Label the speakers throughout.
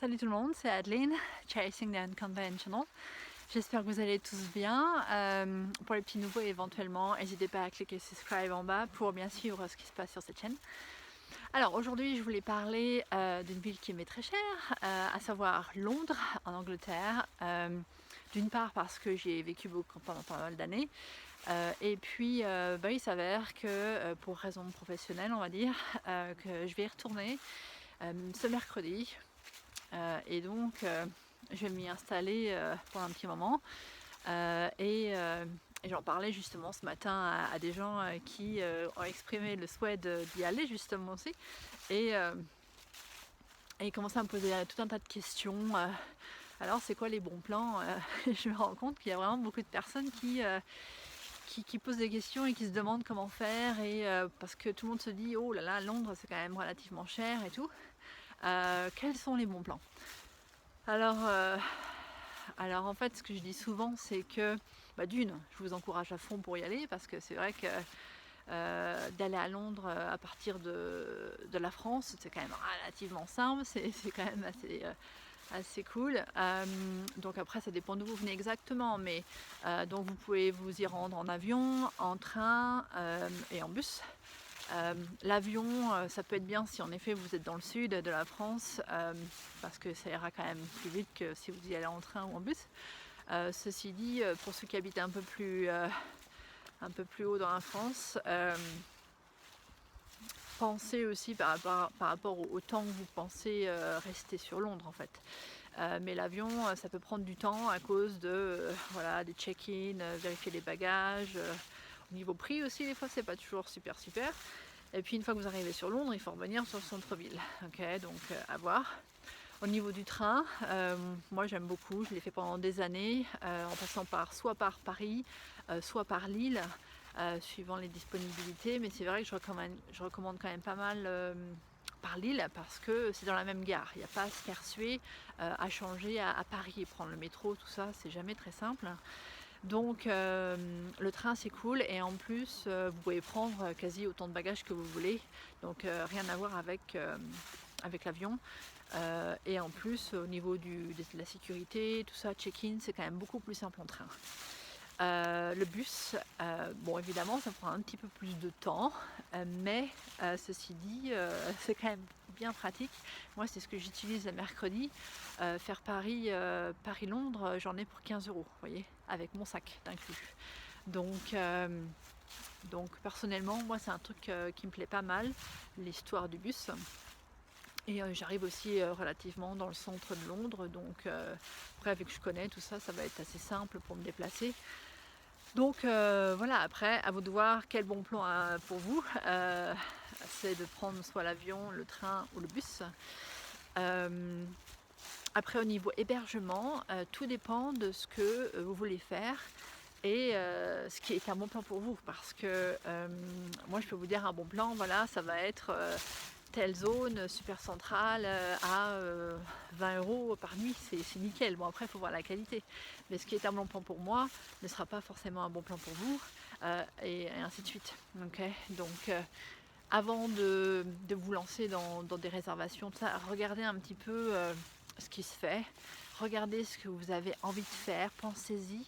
Speaker 1: Salut tout le monde, c'est Adeline, Chasing the Unconventional. J'espère que vous allez tous bien. Pour les petits nouveaux éventuellement, n'hésitez pas à cliquer subscribe en bas pour bien suivre ce qui se passe sur cette chaîne. Alors aujourd'hui je voulais parler d'une ville qui m'est très chère, à savoir Londres en Angleterre. D'une part parce que j'y ai vécu pendant pas mal d'années. Et puis il s'avère que pour raison professionnelle on va dire, que je vais y retourner ce mercredi. Et donc je vais m'y installer pour un petit moment et j'en parlais justement ce matin à des gens qui ont exprimé le souhait d'y aller justement aussi et ils commençaient à me poser tout un tas de questions. Alors c'est quoi les bons plans? Je me rends compte qu'il y a vraiment beaucoup de personnes qui posent des questions et qui se demandent comment faire et parce que tout le monde se dit oh là là, Londres c'est quand même relativement cher et tout. Quels sont les bons plans? Alors en fait ce que je dis souvent c'est que d'une, je vous encourage à fond pour y aller parce que c'est vrai que d'aller à Londres à partir de la France c'est quand même relativement simple, c'est quand même assez cool. Donc après ça dépend d'où vous venez exactement, mais donc vous pouvez vous y rendre en avion, en train et en bus. L'avion, ça peut être bien si en effet vous êtes dans le sud de la France, parce que ça ira quand même plus vite que si vous y allez en train ou en bus. Ceci dit, pour ceux qui habitent un peu plus haut dans la France, pensez aussi par rapport au temps que vous pensez rester sur Londres en fait. Mais l'avion, ça peut prendre du temps à cause de voilà, des check-in, vérifier les bagages. Au niveau prix aussi, des fois, c'est pas toujours super. Et puis une fois que vous arrivez sur Londres, il faut revenir sur le centre-ville. Ok, donc à voir. Au niveau du train, moi j'aime beaucoup, je l'ai fait pendant des années, en passant soit par Paris, soit par Lille, suivant les disponibilités. Mais c'est vrai que je recommande quand même pas mal par Lille parce que c'est dans la même gare. Il n'y a pas à se faire suer à changer à Paris et prendre le métro, tout ça, c'est jamais très simple. Donc le train c'est cool et en plus vous pouvez prendre quasi autant de bagages que vous voulez, donc rien à voir avec l'avion. Et en plus au niveau de la sécurité, tout ça, check-in, c'est quand même beaucoup plus simple en train. Le bus, bon évidemment ça prend un petit peu plus de temps, mais ceci dit c'est quand même bien pratique. Moi c'est ce que j'utilise le mercredi, faire Paris-Londres, j'en ai pour 15 €, vous voyez, avec mon sac inclus. Donc personnellement moi c'est un truc qui me plaît pas mal, l'histoire du bus. Et j'arrive aussi relativement dans le centre de Londres, donc après vu que je connais tout ça, ça va être assez simple pour me déplacer. Donc voilà, après à vous de voir quel bon plan pour vous. C'est de prendre soit l'avion, le train ou le bus. Après au niveau hébergement, tout dépend de ce que vous voulez faire et ce qui est un bon plan pour vous, parce que moi je peux vous dire un bon plan, voilà, ça va être telle zone super centrale à 20 € par nuit, c'est nickel. Bon après il faut voir la qualité, mais ce qui est un bon plan pour moi ne sera pas forcément un bon plan pour vous, et ainsi de suite. Okay, donc avant de vous lancer dans des réservations, tout ça, regardez un petit peu ce qui se fait, regardez ce que vous avez envie de faire, pensez-y.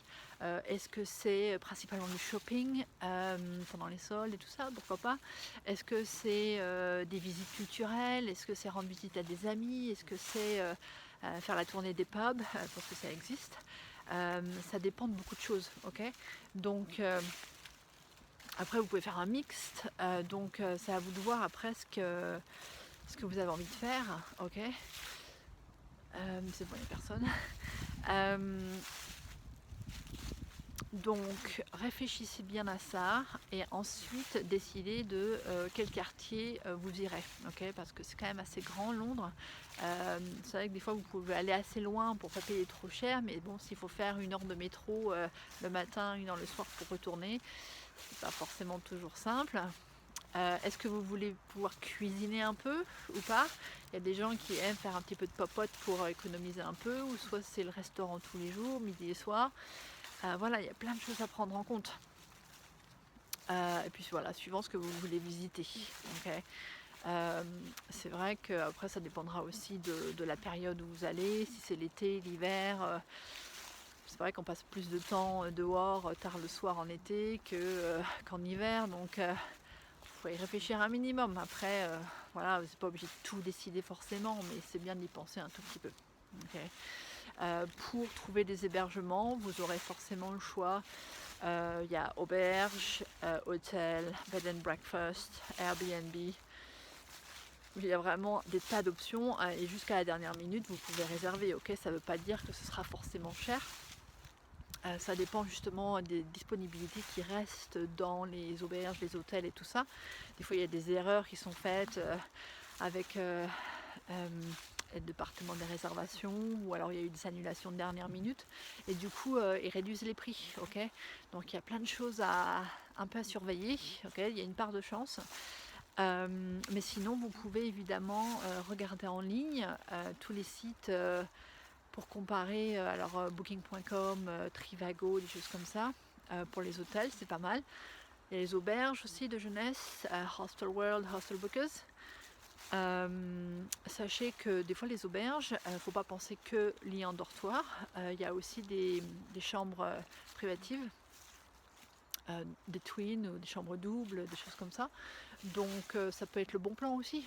Speaker 1: Est-ce que c'est principalement du shopping pendant les soldes et tout ça, pourquoi pas? Est-ce que c'est des visites culturelles? Est-ce que c'est rendre visite à des amis? Est-ce que c'est faire la tournée des pubs, parce que ça existe? Ça dépend de beaucoup de choses, ok? Donc après vous pouvez faire un mixte, donc c'est à vous de voir après ce que vous avez envie de faire, ok? C'est pour les personnes. Donc réfléchissez bien à ça et ensuite décidez de quel quartier vous irez, ok? Parce que c'est quand même assez grand Londres. C'est vrai que des fois vous pouvez aller assez loin pour pas payer trop cher, mais bon, s'il faut faire 1 heure de métro le matin, 1 heure le soir pour retourner, c'est pas forcément toujours simple. Est-ce que vous voulez pouvoir cuisiner un peu ou pas? Il y a des gens qui aiment faire un petit peu de popote pour économiser un peu, ou soit c'est le restaurant tous les jours, midi et soir. Voilà, il y a plein de choses à prendre en compte. Et puis voilà, suivant ce que vous voulez visiter. Okay. C'est vrai qu'après ça dépendra aussi de la période où vous allez, si c'est l'été, l'hiver. C'est vrai qu'on passe plus de temps dehors tard le soir en été qu'en hiver, donc faut y réfléchir un minimum. Après, voilà, vous n'êtes pas obligé de tout décider forcément, mais c'est bien d'y penser un tout petit peu. Ok. Pour trouver des hébergements, vous aurez forcément le choix. Il y a auberge, hôtel, bed and breakfast, Airbnb. Il y a vraiment des tas d'options et jusqu'à la dernière minute, vous pouvez réserver. Ok, ça ne veut pas dire que ce sera forcément cher. Ça dépend justement des disponibilités qui restent dans les auberges, les hôtels et tout ça. Des fois, il y a des erreurs qui sont faites avec le département des réservations, ou alors il y a eu des annulations de dernière minute, et du coup, ils réduisent les prix. Ok, donc il y a plein de choses un peu à surveiller. Ok, il y a une part de chance. Mais sinon, vous pouvez évidemment regarder en ligne tous les sites pour comparer, booking.com, Trivago, des choses comme ça. Pour les hôtels, c'est pas mal. Il y a les auberges aussi de jeunesse, Hostel World, Hostel Bookers. Sachez que des fois les auberges, faut pas penser que lit en dortoir. Il y a aussi des chambres privatives, des twins ou des chambres doubles, des choses comme ça. Donc ça peut être le bon plan aussi.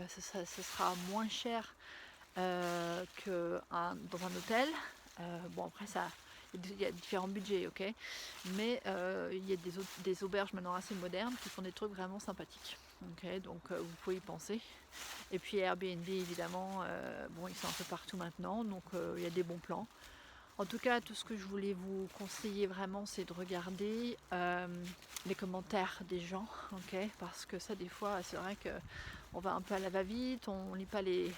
Speaker 1: Ça sera moins cher que dans un hôtel. Bon, après, il y a différents budgets, ok. Mais il y a des auberges maintenant assez modernes qui font des trucs vraiment sympathiques. Ok, donc vous pouvez y penser. Et puis Airbnb, évidemment, bon, ils sont un peu partout maintenant, donc il y a des bons plans. En tout cas, tout ce que je voulais vous conseiller vraiment, c'est de regarder les commentaires des gens, ok, parce que ça, des fois, c'est vrai qu'on va un peu à la va-vite, on lit pas les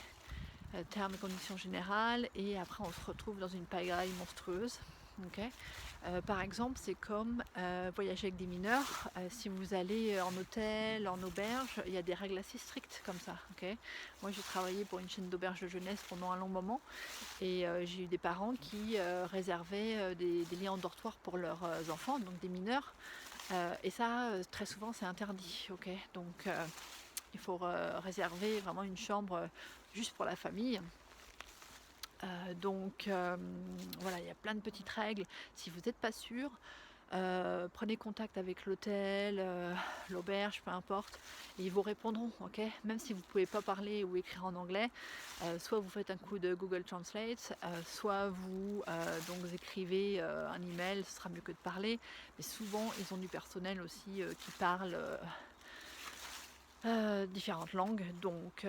Speaker 1: termes et conditions générales, et après on se retrouve dans une pagaille monstrueuse. Ok. Par exemple, c'est comme voyager avec des mineurs. Si vous allez en hôtel, en auberge, il y a des règles assez strictes comme ça. Ok. Moi, j'ai travaillé pour une chaîne d'auberge de jeunesse pendant un long moment, et j'ai eu des parents qui réservaient des lits en dortoir pour leurs enfants, donc des mineurs. Et ça, très souvent, c'est interdit. Ok. Donc, il faut réserver vraiment une chambre juste pour la famille. Voilà, il y a plein de petites règles. Si vous n'êtes pas sûr, prenez contact avec l'hôtel, l'auberge, peu importe, et ils vous répondront, ok. Même si vous ne pouvez pas parler ou écrire en anglais, soit vous faites un coup de Google Translate, soit vous écrivez un email, ce sera mieux que de parler. Mais souvent, ils ont du personnel aussi qui parle différentes langues, donc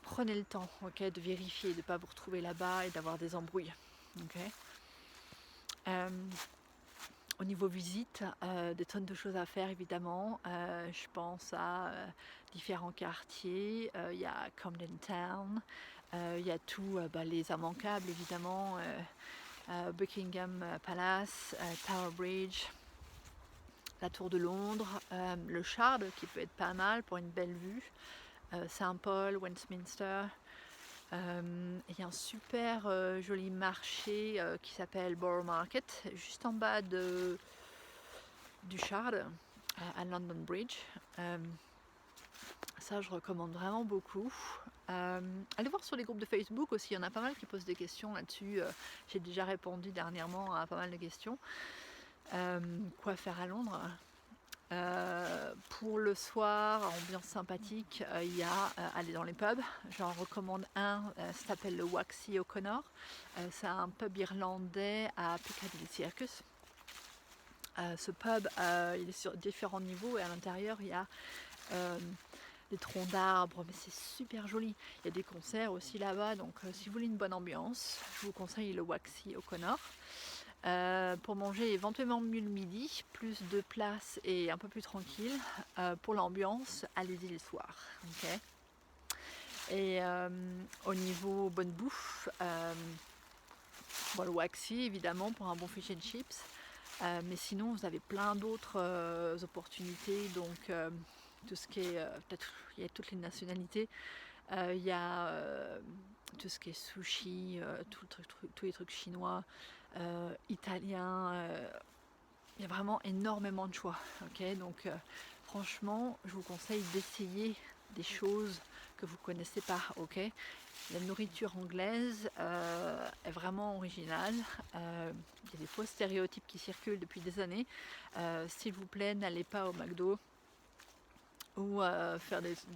Speaker 1: prenez le temps, ok, de vérifier, de ne pas vous retrouver là-bas et d'avoir des embrouilles. Ok. Au niveau visite, des tonnes de choses à faire évidemment. Je pense à différents quartiers. Il y a Camden Town, il y a tout, les immanquables évidemment, Buckingham Palace, Tower Bridge, la Tour de Londres, le Shard qui peut être pas mal pour une belle vue, Saint-Paul, Westminster. Il y a un super joli marché qui s'appelle Borough Market, juste en bas du Shard, à London Bridge. Ça, je recommande vraiment beaucoup. Allez voir sur les groupes de Facebook aussi, il y en a pas mal qui posent des questions là-dessus. J'ai déjà répondu dernièrement à pas mal de questions. Quoi faire à Londres? Pour le soir, ambiance sympathique, il y a aller dans les pubs. J'en recommande un, ça s'appelle le Waxy O'Connor. C'est un pub irlandais à Piccadilly Circus. Ce pub, il est sur différents niveaux, et à l'intérieur, il y a des troncs d'arbres, mais c'est super joli. Il y a des concerts aussi là-bas, donc si vous voulez une bonne ambiance, je vous conseille le Waxy O'Connor. Pour manger éventuellement mieux le midi, plus de place et un peu plus tranquille. Pour l'ambiance, allez-y le soir. Okay. Et au niveau bonne bouffe, le Waxy évidemment pour un bon fish and chips. Mais sinon, vous avez plein d'autres opportunités. Donc, tout ce qui est, peut-être, il y a toutes les nationalités. Il y a tout ce qui est sushi, tous les trucs chinois, italiens. Il y a vraiment énormément de choix. Okay, donc, franchement, je vous conseille d'essayer des choses que vous ne connaissez pas, ok? La nourriture anglaise est vraiment originale. Il y a des faux stéréotypes qui circulent depuis des années. S'il vous plaît, n'allez pas au McDo ou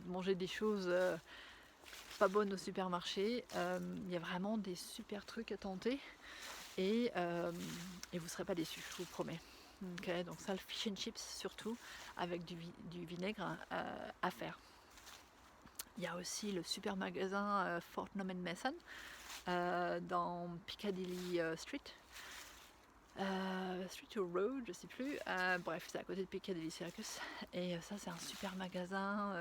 Speaker 1: manger des choses pas bonnes au supermarché. Il y a vraiment des super trucs à tenter et vous ne serez pas déçus, je vous promets. Okay, donc ça, le fish and chips surtout, avec du vinaigre à faire. Il y a aussi le super magasin Fortnum and Mason dans Piccadilly Street. Street or Road, je sais plus. Bref, c'est à côté de Piccadilly Circus. Et ça, c'est un super magasin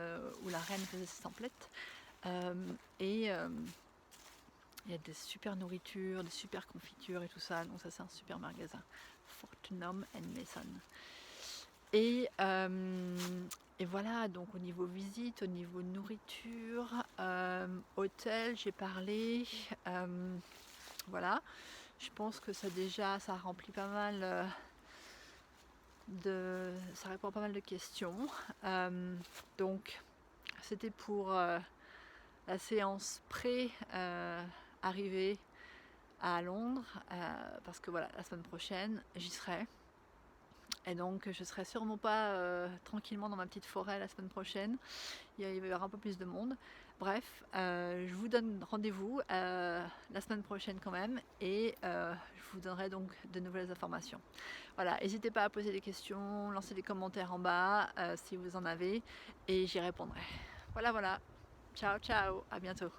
Speaker 1: où la reine faisait ses emplettes. Il y a des super nourritures, des super confitures et tout ça. Donc ça, c'est un super magasin. Fortnum and Mason. Et voilà, donc au niveau visite, au niveau nourriture, hôtel, j'ai parlé. Voilà, je pense que ça remplit pas mal ça répond à pas mal de questions. Donc c'était pour la séance arrivée à Londres, parce que voilà, la semaine prochaine j'y serai. Et donc je serai sûrement pas tranquillement dans ma petite forêt la semaine prochaine. Il va y avoir un peu plus de monde. Bref, je vous donne rendez-vous la semaine prochaine quand même, et je vous donnerai donc de nouvelles informations. Voilà, n'hésitez pas à poser des questions, lancer des commentaires en bas si vous en avez, et j'y répondrai. Voilà, ciao ciao, à bientôt.